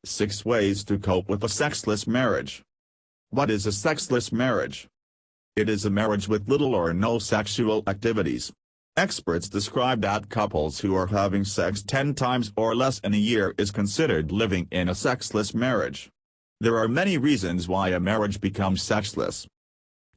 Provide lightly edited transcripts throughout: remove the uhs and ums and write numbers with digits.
6 Ways to Cope with a Sexless Marriage. What is a sexless marriage? It is a marriage with little or no sexual activities. Experts describe that couples who are having sex 10 times or less in a year is considered living in a sexless marriage. There are many reasons why a marriage becomes sexless.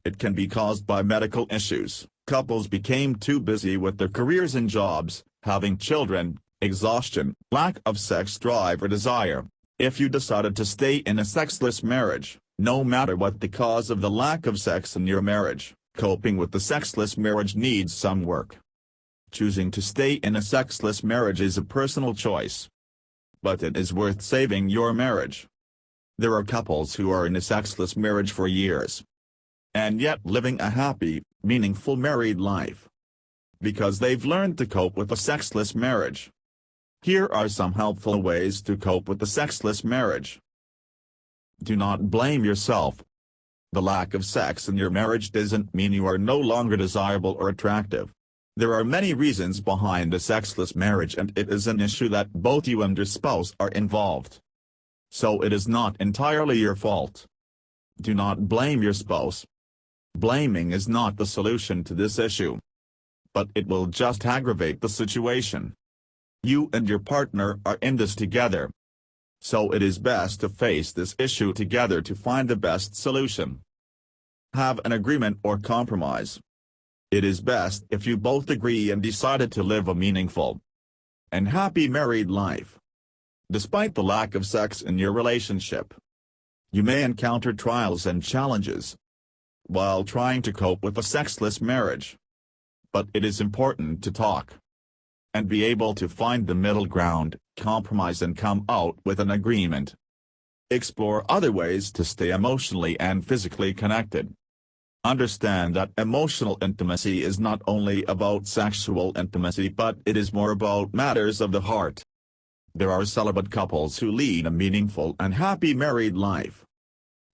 It can be caused by medical issues. Couples became too busy with their careers and jobs, having children, exhaustion, lack of sex drive or desire. If you decided to stay in a sexless marriage, no matter what the cause of the lack of sex in your marriage, coping with the sexless marriage needs some work. Choosing to stay in a sexless marriage is a personal choice. But it is worth saving your marriage. There are couples who are in a sexless marriage for years, and yet living a happy, meaningful married life, because they've learned to cope with a sexless marriage. Here are some helpful ways to cope with a sexless marriage. Do not blame yourself. The lack of sex in your marriage doesn't mean you are no longer desirable or attractive. There are many reasons behind a sexless marriage, and it is an issue that both you and your spouse are involved. So it is not entirely your fault. Do not blame your spouse. Blaming is not the solution to this issue, but it will just aggravate the situation. You and your partner are in this together, so it is best to face this issue together to find the best solution. Have an agreement or compromise. It is best if you both agree and decided to live a meaningful and happy married life. Despite the lack of sex in your relationship, you may encounter trials and challenges while trying to cope with a sexless marriage. But it is important to talk and be able to find the middle ground, compromise and come out with an agreement. Explore other ways to stay emotionally and physically connected. Understand that emotional intimacy is not only about sexual intimacy, but it is more about matters of the heart. There are celibate couples who lead a meaningful and happy married life.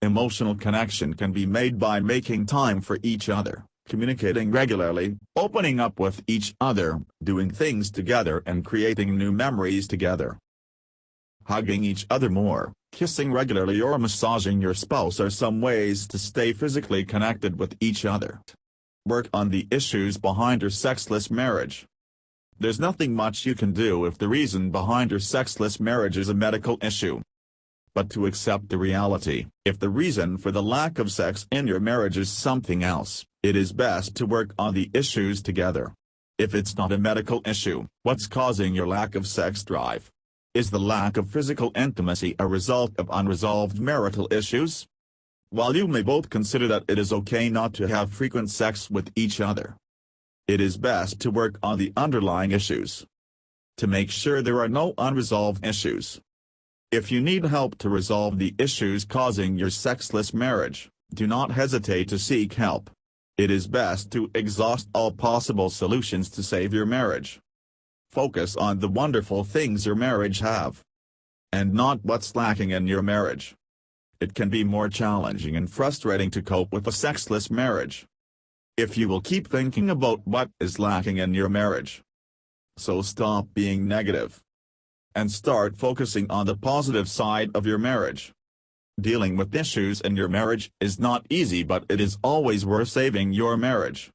Emotional connection can be made by making time for each other, communicating regularly, opening up with each other, doing things together and creating new memories together. Hugging each other more, kissing regularly or massaging your spouse are some ways to stay physically connected with each other. Work on the issues behind your sexless marriage. There's nothing much you can do if the reason behind your sexless marriage is a medical issue. But to accept the reality, if the reason for the lack of sex in your marriage is something else, it is best to work on the issues together. If it's not a medical issue, what's causing your lack of sex drive? Is the lack of physical intimacy a result of unresolved marital issues? While you may both consider that it is okay not to have frequent sex with each other, it is best to work on the underlying issues to make sure there are no unresolved issues. If you need help to resolve the issues causing your sexless marriage, do not hesitate to seek help. It is best to exhaust all possible solutions to save your marriage. Focus on the wonderful things your marriage have, and not what's lacking in your marriage. It can be more challenging and frustrating to cope with a sexless marriage if you will keep thinking about what is lacking in your marriage. So stop being negative and start focusing on the positive side of your marriage. Dealing with issues in your marriage is not easy, but it is always worth saving your marriage.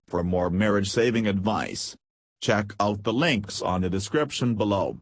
For more marriage-saving advice, check out the links on the description below.